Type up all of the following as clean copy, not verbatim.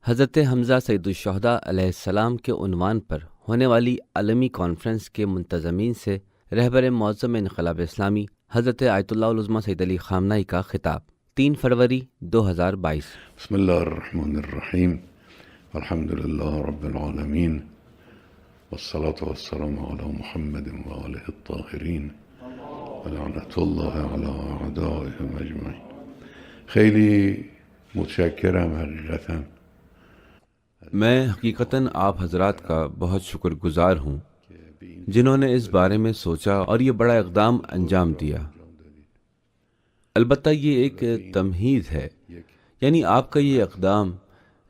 حضرت حمزہ سید الشہداء علیہ السلام کے عنوان پر ہونے والی عالمی کانفرنس کے منتظمین سے رہبر معظم انقلاب اسلامی حضرت آیت اللہ العظمہ سید علی خامنہئی کا خطاب 3 فروری 2022۔ بسم اللہ الرحمن الرحیم، الحمد للہ رب العالمین، والصلاة والسلام علی محمد وآلہ الطاہرین، ولعنت اللہ علی اعدائهم اجمعین۔ خیلی متشکرم حقیقتاً، میں حقیقتاً آپ حضرات کا بہت شکر گزار ہوں جنہوں نے اس بارے میں سوچا اور یہ بڑا اقدام انجام دیا۔ البتہ یہ ایک تمہید ہے، یعنی آپ کا یہ اقدام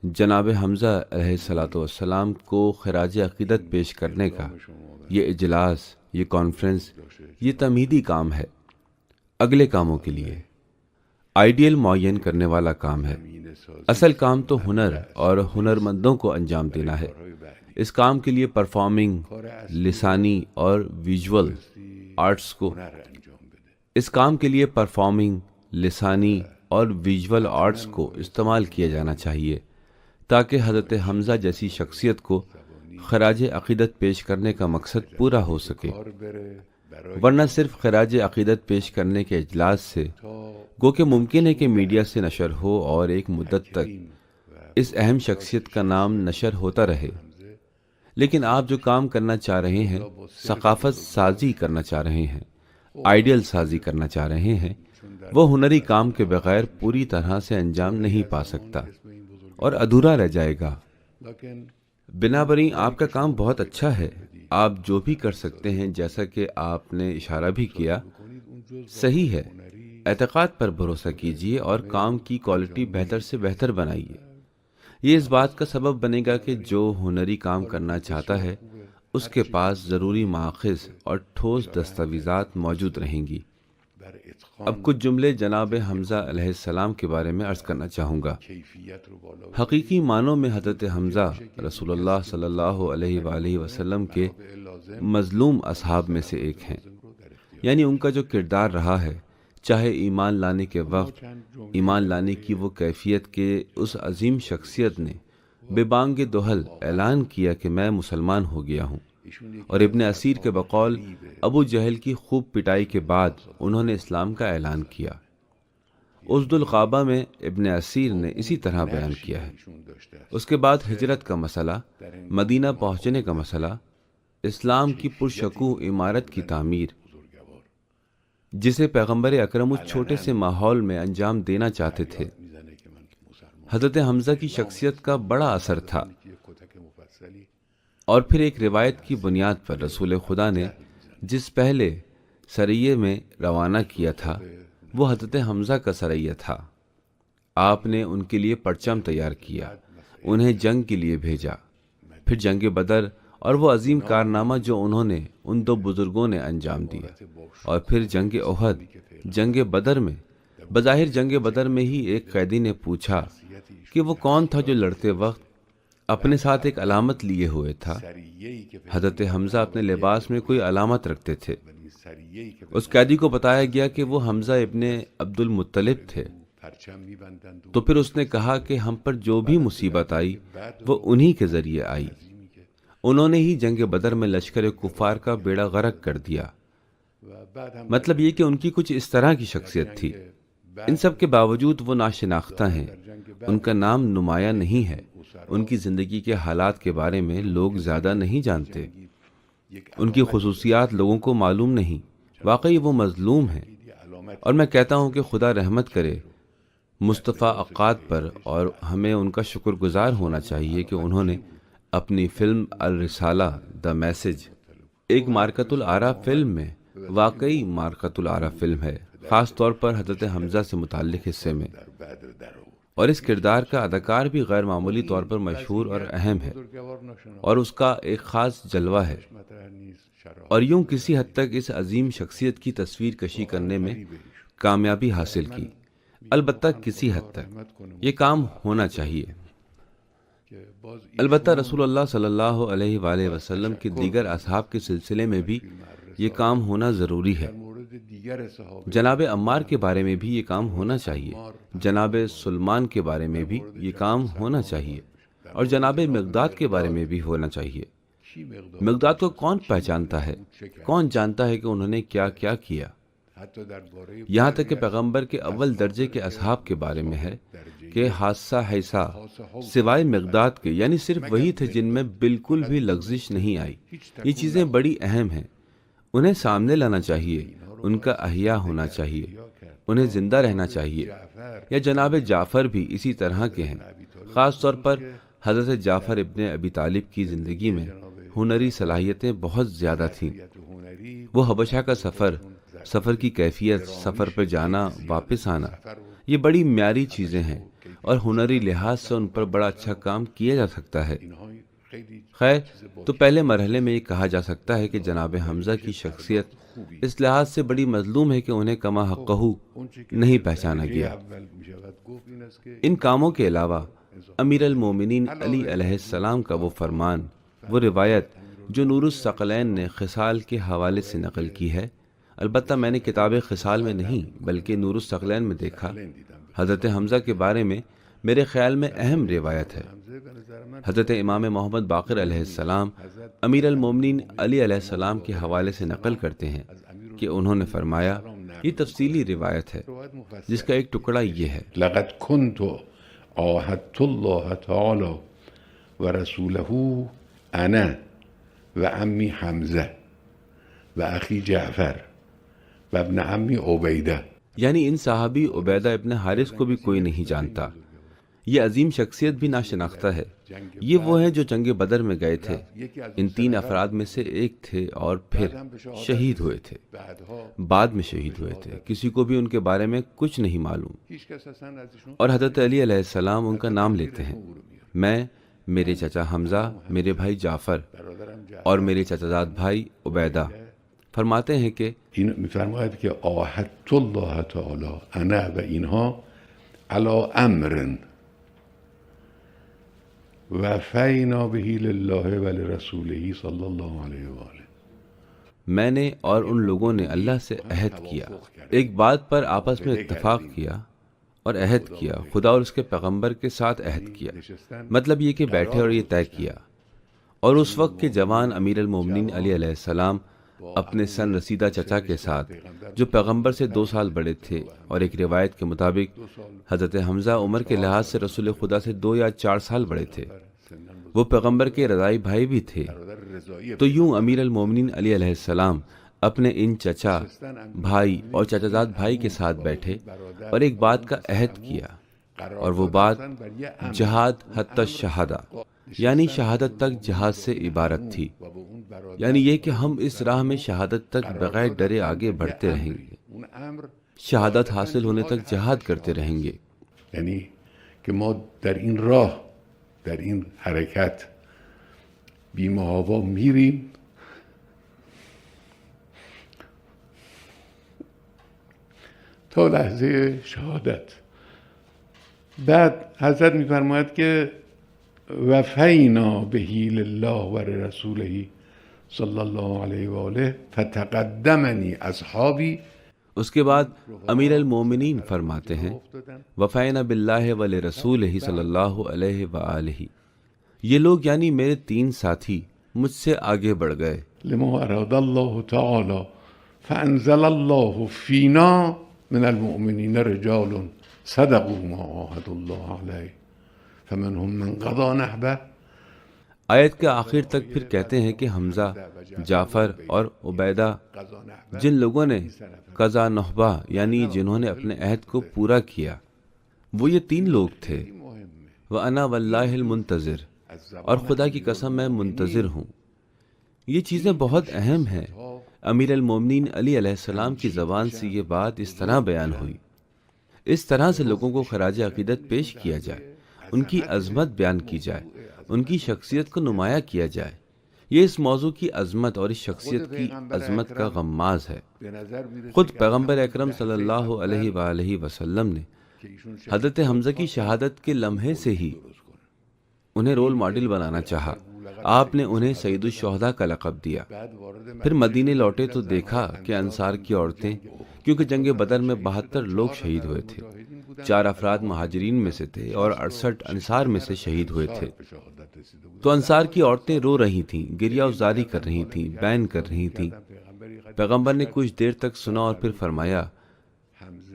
جناب حمزہ علیہ السلام کو خراج عقیدت پیش کرنے کا، یہ اجلاس، یہ کانفرنس، یہ تمہیدی کام ہے۔ اگلے کاموں کے لیے آئیڈیل معین کرنے والا کام ہے۔ اصل کام تو ہنر اور ہنرمندوں کو انجام دینا ہے۔ اس کام کے لیے پرفارمنگ، لسانی اور ویژول آرٹس کو استعمال کیا جانا چاہیے تاکہ حضرت حمزہ جیسی شخصیت کو خراج عقیدت پیش کرنے کا مقصد پورا ہو سکے، ورنہ صرف خراج عقیدت پیش کرنے کے اجلاس سے گو کہ ممکن ہے کہ میڈیا سے نشر ہو اور ایک مدت تک اس اہم شخصیت کا نام نشر ہوتا رہے، لیکن آپ جو کام کرنا چاہ رہے ہیں، ثقافت سازی کرنا چاہ رہے ہیں، آئیڈیل سازی کرنا چاہ رہے ہیں، وہ ہنری کام کے بغیر پوری طرح سے انجام نہیں پا سکتا اور ادھورا رہ جائے گا۔ بنابراین آپ کا کام بہت اچھا ہے، آپ جو بھی کر سکتے ہیں، جیسا کہ آپ نے اشارہ بھی کیا، صحیح ہے۔ اعتقاد پر بھروسہ کیجیے اور کام کی کوالٹی بہتر سے بہتر بنائیے۔ یہ اس بات کا سبب بنے گا کہ جو ہنری کام کرنا چاہتا ہے اس کے پاس ضروری ماخذ اور ٹھوس دستاویزات موجود رہیں گی۔ اب کچھ جملے جناب حمزہ علیہ السلام کے بارے میں عرض کرنا چاہوں گا۔ حقیقی معنوں میں حضرت حمزہ رسول اللہ صلی اللہ علیہ وآلہ وسلم کے مظلوم اصحاب میں سے ایک ہیں، یعنی ان کا جو کردار رہا ہے، چاہے ایمان لانے کے وقت ایمان لانے کی وہ کیفیت کہ اس عظیم شخصیت نے بے بانگ دہل اعلان کیا کہ میں مسلمان ہو گیا ہوں، اور ابن اسیر کے بقول ابو جہل کی خوب پٹائی کے بعد انہوں نے اسلام کا اعلان کیا۔ اسد الغابہ میں ابن اسیر نے اسی طرح بیان کیا ہے۔ اس کے بعد ہجرت کا مسئلہ، مدینہ پہنچنے کا مسئلہ، اسلام کی پرشکوہ عمارت کی تعمیر، جسے پیغمبر اکرم اس چھوٹے سے ماحول میں انجام دینا چاہتے تھے۔ حضرت حمزہ کی شخصیت کا بڑا اثر تھا، اور پھر ایک روایت کی بنیاد پر رسول خدا نے جس پہلے سریے میں روانہ کیا تھا وہ حضرت حمزہ کا سریہ تھا۔ آپ نے ان کے لیے پرچم تیار کیا، انہیں جنگ کے لیے بھیجا، پھر جنگ بدر اور وہ عظیم کارنامہ جو انہوں نے ان 2 بزرگوں نے انجام دیا، اور پھر جنگ احد۔ جنگ بدر میں بظاہر جنگ بدر میں ہی ایک قیدی نے پوچھا کہ وہ کون تھا جو لڑتے وقت اپنے ساتھ ایک علامت لیے ہوئے تھا۔ حضرت حمزہ اپنے لباس میں کوئی علامت رکھتے تھے۔ اس قیدی کو بتایا گیا کہ وہ حمزہ ابن عبد المطلب تھے، تو پھر اس نے کہا کہ ہم پر جو بھی مصیبت آئی وہ انہی کے ذریعے آئی۔ انہوں نے ہی جنگ بدر میں لشکر کفار کا بیڑا غرق کر دیا۔ مطلب یہ کہ ان کی کچھ اس طرح کی شخصیت تھی۔ ان سب کے باوجود وہ ناشناختہ ہیں، ان کا نام نمایاں نہیں ہے، ان کی زندگی کے حالات کے بارے میں لوگ زیادہ نہیں جانتے، ان کی خصوصیات لوگوں کو معلوم نہیں۔ واقعی وہ مظلوم ہیں، اور میں کہتا ہوں کہ خدا رحمت کرے مصطفیٰ عقاد پر، اور ہمیں ان کا شکر گزار ہونا چاہیے کہ انہوں نے اپنی فلم الرسالہ دا میسج، ایک مارکۃ الآراء فلم میں، واقعی مارکۃ الآراء فلم ہے، خاص طور پر حضرت حمزہ سے متعلق حصے میں، اور اس کردار کا اداکار بھی غیر معمولی طور پر مشہور اور اہم ہے، اور اس کا ایک خاص جلوہ ہے، اور یوں کسی حد تک اس عظیم شخصیت کی تصویر کشی کرنے میں کامیابی حاصل کی۔ البتہ کسی حد تک یہ کام ہونا چاہیے۔ البتہ رسول اللہ صلی اللہ علیہ وآلہ وسلم کے دیگر اصحاب کے سلسلے میں بھی یہ کام ہونا ضروری ہے۔ جناب عمار کے بارے میں بھی یہ کام ہونا چاہیے، جناب سلمان کے بارے میں بھی یہ کام ہونا چاہیے، اور جناب مقداد کے بارے میں بھی ہونا چاہیے۔ مقداد کو کون پہچانتا ہے؟ کون جانتا ہے کہ انہوں نے کیا کیا کیا؟ یہاں تک کہ پیغمبر کے اول درجے کے اصحاب کے بارے میں ہے کہ حادثہ حیثہ سوائے مقداد کے، یعنی صرف وہی تھے جن میں بالکل بھی لغزش نہیں آئی۔ یہ چیزیں بڑی اہم ہیں، انہیں سامنے لانا چاہیے، ان کا احیاء ہونا چاہیے، انہیں زندہ رہنا چاہیے۔ یا جناب جعفر بھی اسی طرح کے ہیں۔ خاص طور پر حضرت جعفر ابن ابی طالب کی زندگی میں ہنری صلاحیتیں بہت زیادہ تھیں۔ وہ حبشہ کا سفر کی کیفیت، سفر پہ جانا واپس آنا، یہ بڑی معیاری چیزیں ہیں اور ہنری لحاظ سے ان پر بڑا اچھا کام کیا جا سکتا ہے۔ خیر، تو پہلے مرحلے میں یہ کہا جا سکتا ہے کہ جناب حمزہ کی شخصیت اس لحاظ سے بڑی مظلوم ہے کہ انہیں کما حقہ نہیں پہچانا گیا۔ ان کاموں کے علاوہ امیر المومنین علی علیہ السلام کا وہ فرمان، وہ روایت جو نور الثقلین نے خصال کے حوالے سے نقل کی ہے، البتہ میں نے کتاب خصال میں نہیں بلکہ نور الثقلین میں دیکھا، حضرت حمزہ کے بارے میں میرے خیال میں اہم روایت ہے۔ حضرت امام محمد باقر علیہ السلام امیر المومنین علی علیہ السلام کے حوالے سے نقل کرتے ہیں کہ انہوں نے فرمایا، یہ تفصیلی روایت ہے جس کا ایک ٹکڑا یہ ہے: لقد كنت عاهدت الله تعالى ورسوله انا وعمي حمزه واخي جعفر وابن عمي عبیدہ، یعنی ان صحابی عبیدہ ابن حارث کو بھی کوئی نہیں جانتا۔ یہ عظیم شخصیت بھی ناشناختہ ہے۔ یہ وہ ہیں جو جنگ بدر میں گئے تھے، ان 3 افراد میں سے ایک تھے اور پھر شہید ہوئے تھے، بعد میں شہید ہوئے تھے، کسی کو بھی ان کے بارے میں کچھ نہیں معلوم۔ اور حضرت علی علیہ السلام ان کا نام لیتے ہیں، میں، میرے چچا حمزہ، میرے بھائی جعفر اور میرے چچا زاد بھائی عبیدہ۔ فرماتے ہیں کہ این میفرماید که عاهدت الله تعالی انا و اینها علی امر وفینا به لله و لرسوله صلی الله علیه و آله، میں نے اور ان لوگوں نے اللہ سے عہد کیا، ایک بات پر آپس میں اتفاق کیا اور عہد کیا، خدا اور اس کے پیغمبر کے ساتھ عہد کیا۔ مطلب یہ کہ بیٹھے اور یہ طے کیا۔ اور اس وقت کے جوان امیر المومنین علی علیہ السلام اپنے سن رسیدہ چچا کے ساتھ، جو پیغمبر سے 2 سال بڑے تھے، اور ایک روایت کے مطابق حضرت حمزہ عمر کے لحاظ سے رسول خدا سے 2 یا 4 سال بڑے تھے، وہ پیغمبر کے رضائی بھائی بھی تھے۔ تو یوں امیر المومنین علی علیہ السلام اپنے ان چچا بھائی اور چچا زاد بھائی کے ساتھ بیٹھے اور ایک بات کا عہد کیا، اور وہ بات جہاد حتی الشہادہ، یعنی شہادت تک جہاد سے عبارت تھی، یعنی یہ کہ ہم اس راہ میں شہادت تک بغیر ڈرے آگے بڑھتے رہیں گے، شہادت حاصل ہونے تک جہاد کرتے رہیں گے۔ یعنی که ما در این راه، در این حرکت بی‌محابا میریم تا لحظه شهادت۔ بعد حضرت میفرماید که وفینا به لله و رسوله صلی الله علیه و آله فتقدمنی اصحابی۔ اس کے بعد امیر المومنین فرماتے ہیں، وفینا باللہ ولرسولہ صلی اللہ علیہ وآلہ، یہ لوگ یعنی میرے 3 ساتھی مجھ سے آگے بڑھ گئے۔ لما اراد الله تعالی فانزل الله فینا من المؤمنین رجال صدقوا ما عاهدوا الله علیه فمنهم من قضى نحبه۔ آیت کے آخر تک پھر کہتے ہیں کہ حمزہ، جعفر اور عبیدہ، جن لوگوں نے قضا نحبہ یعنی جنہوں نے اپنے عہد کو پورا کیا، وہ یہ 3 لوگ تھے۔ وَأَنَا وَاللَّهِ الْمُنْتَظِرُ، اور خدا کی قسم میں منتظر ہوں۔ یہ چیزیں بہت اہم ہیں۔ امیر المومنین علی علیہ السلام کی زبان سے یہ بات اس طرح بیان ہوئی، اس طرح سے لوگوں کو خراج عقیدت پیش کیا جائے، ان کی عظمت بیان کی جائے، ان کی شخصیت کو نمایاں کیا جائے۔ یہ اس موضوع کی عظمت اور اس شخصیت کی عظمت کا غماز ہے۔ خود پیغمبر اکرم صلی اللہ علیہ وآلہ وسلم نے حضرت حمزہ کی شہادت کے لمحے سے ہی انہیں رول ماڈل بنانا چاہا۔ آپ نے انہیں سید الشہداء کا لقب دیا۔ پھر مدینے لوٹے تو دیکھا کہ انصار کی عورتیں، کیونکہ جنگ بدر میں 72 لوگ شہید ہوئے تھے، 4 افراد مہاجرین میں سے تھے اور 68 انصار میں سے شہید ہوئے تھے۔ تو انصار کی عورتیں رو رہی تھیں، گریہ ازاری کر رہی تھیں، بین کر رہی تھیں۔ پیغمبر نے کچھ دیر تک سنا اور پھر فرمایا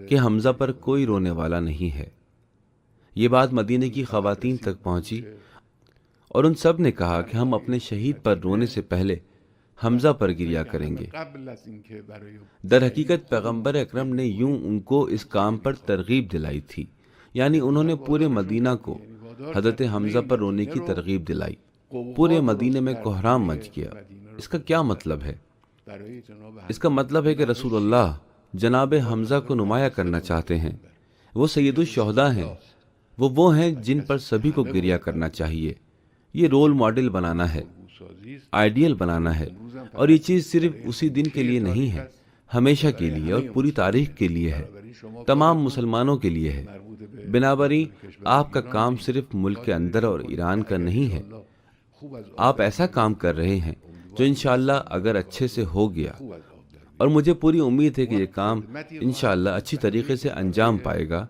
کہ حمزہ پر کوئی رونے والا نہیں ہے۔ یہ بات مدینے کی خواتین تک پہنچی اور ان سب نے کہا کہ ہم اپنے شہید پر رونے سے پہلے حمزہ پر گریہ کریں گے۔ در حقیقت پیغمبر اکرم نے یوں ان کو اس کام پر ترغیب دلائی تھی، یعنی انہوں نے پورے مدینہ کو حضرت حمزہ پر رونے کی ترغیب دلائی۔ پورے مدینے میں کوہرام مچ گیا۔ اس کا کیا مطلب ہے؟ اس کا مطلب ہے کہ رسول اللہ جناب حمزہ کو نمایاں کرنا چاہتے ہیں۔ وہ سید الشہداء ہیں، وہ ہیں جن پر سبھی کو گریہ کرنا چاہیے۔ یہ رول ماڈل بنانا ہے، آئیڈیل بنانا ہے، اور یہ چیز صرف اسی دن کے لیے نہیں ہے، ہمیشہ کے لیے اور پوری تاریخ کے لیے ہے، تمام مسلمانوں کے لیے ہے۔ بنابراین آپ کا کام صرف ملک کے اندر اور ایران کا نہیں ہے۔ آپ ایسا کام کر رہے ہیں جو انشاءاللہ اگر اچھے سے ہو گیا، اور مجھے پوری امید ہے کہ یہ کام انشاءاللہ اچھی طریقے سے انجام پائے گا،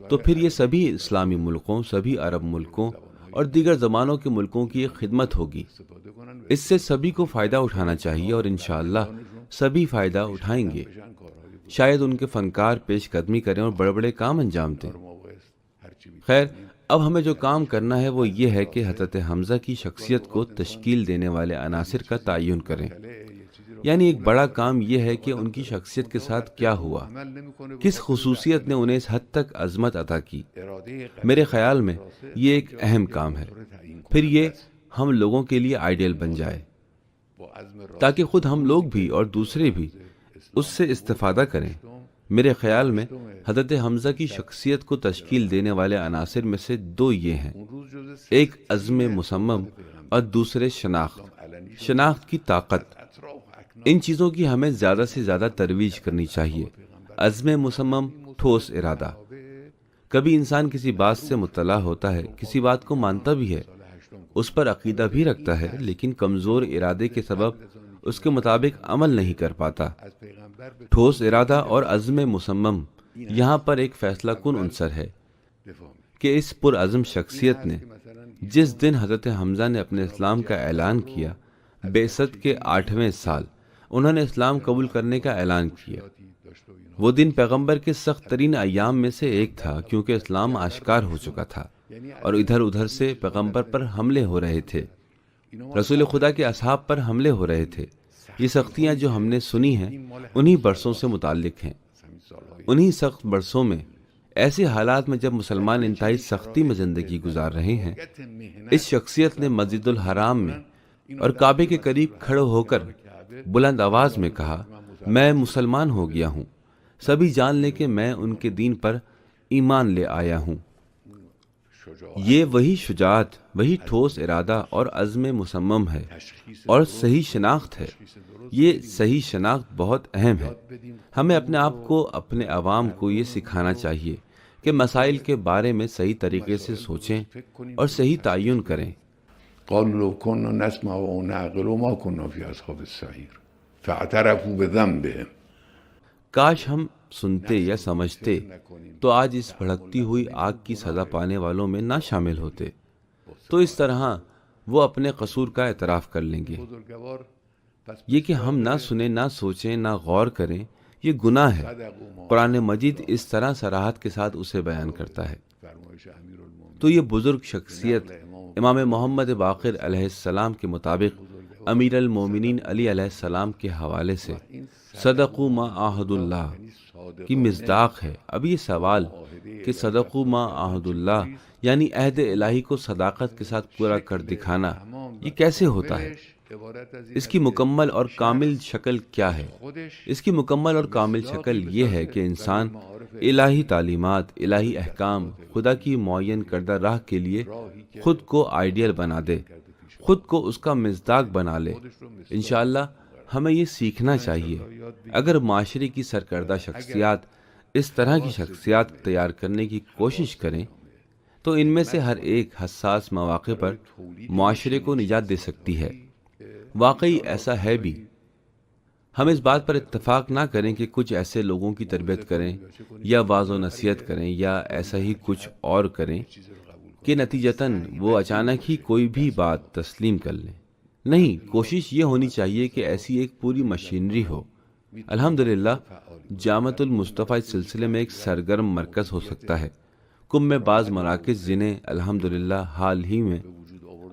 تو پھر یہ سبھی اسلامی ملکوں، سبھی عرب ملکوں اور دیگر زبانوں کے ملکوں کی ایک خدمت ہوگی۔ اس سے سبھی کو فائدہ اٹھانا چاہیے اور انشاءاللہ سبھی فائدہ اٹھائیں گے۔ شاید ان کے فنکار پیش قدمی کریں اور بڑے بڑے کام انجام دیں۔ خیر، اب ہمیں جو کام کرنا ہے وہ یہ ہے کہ حضرت حمزہ کی شخصیت کو تشکیل دینے والے عناصر کا تعین کریں۔ یعنی ایک بڑا کام یہ ہے کہ ان کی شخصیت کے ساتھ کیا ہوا، کس خصوصیت نے انہیں اس حد تک عظمت عطا کی۔ میرے خیال میں یہ ایک اہم کام ہے، پھر یہ ہم لوگوں کے لیے آئیڈیل بن جائے، تاکہ خود ہم لوگ بھی اور دوسرے بھی اس سے استفادہ کریں۔ میرے خیال میں حضرت حمزہ کی شخصیت کو تشکیل دینے والے عناصر میں سے دو یہ ہیں، ایک عزم مصمم اور دوسرے شناخت کی طاقت۔ ان چیزوں کی ہمیں زیادہ سے زیادہ ترویج کرنی چاہیے۔ عزم مصمم، ٹھوس ارادہ۔ کبھی انسان کسی بات سے مطلع ہوتا ہے، کسی بات کو مانتا بھی ہے، اس پر عقیدہ بھی رکھتا ہے، لیکن کمزور ارادے کے سبب اس کے مطابق عمل نہیں کر پاتا۔ ٹھوس ارادہ اور عزم مصمم یہاں پر ایک فیصلہ کن عنصر ہے کہ اس پرعزم شخصیت نے جس دن حضرت حمزہ نے اپنے اسلام کا اعلان کیا، بعثت کے 8ویں سال انہوں نے اسلام قبول کرنے کا اعلان کیا۔ وہ دن پیغمبر کے سخت ترین ایام میں سے ایک تھا، کیونکہ اسلام آشکار ہو چکا تھا اور ادھر ادھر سے پیغمبر پر حملے ہو رہے تھے، رسول خدا کے اصحاب پر حملے ہو رہے تھے۔ یہ سختیاں جو ہم نے سنی ہیں انہی برسوں سے متعلق ہیں۔ انہی سخت برسوں میں، ایسے حالات میں جب مسلمان انتہائی سختی میں زندگی گزار رہے ہیں، اس شخصیت نے مسجد الحرام میں اور کعبے کے قریب کھڑے ہو کر بلند آواز میں کہا، میں مسلمان ہو گیا ہوں، سبھی جان لیں کہ میں ان کے دین پر ایمان لے آیا ہوں۔ یہ وہی شجاعت، وہی ٹھوس ارادہ اور عزم مصمم ہے اور صحیح شناخت ہے۔ یہ صحیح شناخت بہت اہم ہے۔ ہمیں اپنے آپ کو، اپنے عوام کو یہ سکھانا چاہیے کہ مسائل کے بارے میں صحیح طریقے سے سوچیں اور صحیح تعین کریں۔ قالوا لو كنا نسمع او نعقل ما كنا في اصحاب السعير فاعترفوا بذنبهم۔ کاش ہم سنتے یا سمجھتے تو آج اس بھڑکتی ہوئی آگ کی سزا پانے والوں میں نہ شامل ہوتے۔ تو اس طرح وہ اپنے قصور کا اعتراف کر لیں گے۔ یہ کہ ہم نہ سنیں، نہ سوچیں، نہ غور کریں، یہ گناہ ہے۔ قرآن مجید اس طرح صراحت کے ساتھ اسے بیان کرتا ہے۔ تو یہ بزرگ شخصیت امام محمد باقر علیہ السلام کے مطابق امیر المومنین علی علیہ السلام کے حوالے سے صدقوا ما عاہد اللہ کی مصداق ہے۔ اب یہ سوال کہ صدقوا ما عاہد اللہ یعنی عہد الہی کو صداقت کے ساتھ پورا کر دکھانا، یہ کیسے ہوتا ہے؟ اس کی مکمل اور کامل شکل کیا ہے؟ اس کی مکمل اور کامل شکل یہ ہے کہ انسان الہی تعلیمات، الہی احکام، خدا کی معین کردہ راہ کے لیے خود کو آئیڈیل بنا دے، خود کو اس کا مصداق بنا لے۔ انشاءاللہ ہمیں یہ سیکھنا چاہیے۔ اگر معاشرے کی سرکردہ شخصیات اس طرح کی شخصیات تیار کرنے کی کوشش کریں تو ان میں سے ہر ایک حساس مواقع پر معاشرے کو نجات دے سکتی ہے۔ واقعی ایسا ہے بھی۔ ہم اس بات پر اتفاق نہ کریں کہ کچھ ایسے لوگوں کی تربیت کریں یا واعظ و نصیحت کریں یا ایسا ہی کچھ اور کریں کہ نتیجتاً وہ اچانک ہی کوئی بھی بات تسلیم کر لیں۔ نہیں، کوشش یہ ہونی چاہیے کہ ایسی ایک پوری مشینری ہو۔ الحمدللہ جامعۃ المصطفیٰ اس سلسلے میں ایک سرگرم مرکز ہو سکتا ہے۔ کم میں بعض مراکز جنہیں الحمدللہ حال ہی میں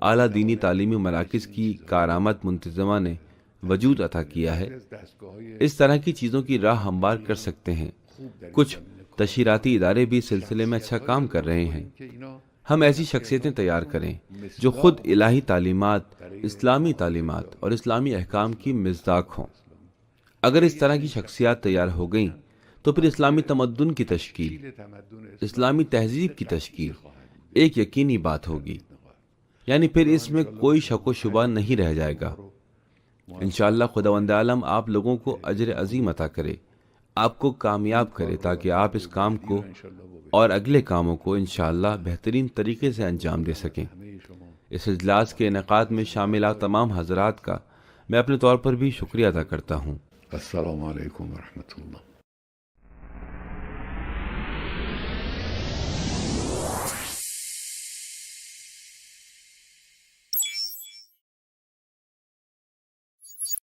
اعلیٰ دینی تعلیمی مراکز کی کارآمد منتظمہ نے وجود عطا کیا ہے، اس طرح کی چیزوں کی راہ ہموار کر سکتے ہیں۔ کچھ تشہیراتی ادارے بھی اس سلسلے میں اچھا کام کر رہے ہیں۔ ہم ایسی شخصیتیں تیار کریں جو خود الہی تعلیمات، اسلامی تعلیمات اور اسلامی احکام کی مصداق ہوں۔ اگر اس طرح کی شخصیات تیار ہو گئیں تو پھر اسلامی تمدن کی تشکیل، اسلامی تہذیب کی تشکیل ایک یقینی بات ہوگی، یعنی پھر اس میں کوئی شک و شبہ نہیں رہ جائے گا۔ انشاءاللہ خداوند عالم آپ لوگوں کو اجر عظیم عطا کرے، آپ کو کامیاب کرے تاکہ آپ اس کام کو اور اگلے کاموں کو انشاءاللہ بہترین طریقے سے انجام دے سکیں۔ اس اجلاس کے انعقاد میں شامل تمام حضرات کا میں اپنے طور پر بھی شکریہ ادا کرتا ہوں۔ السلام علیکم ورحمۃ اللہ۔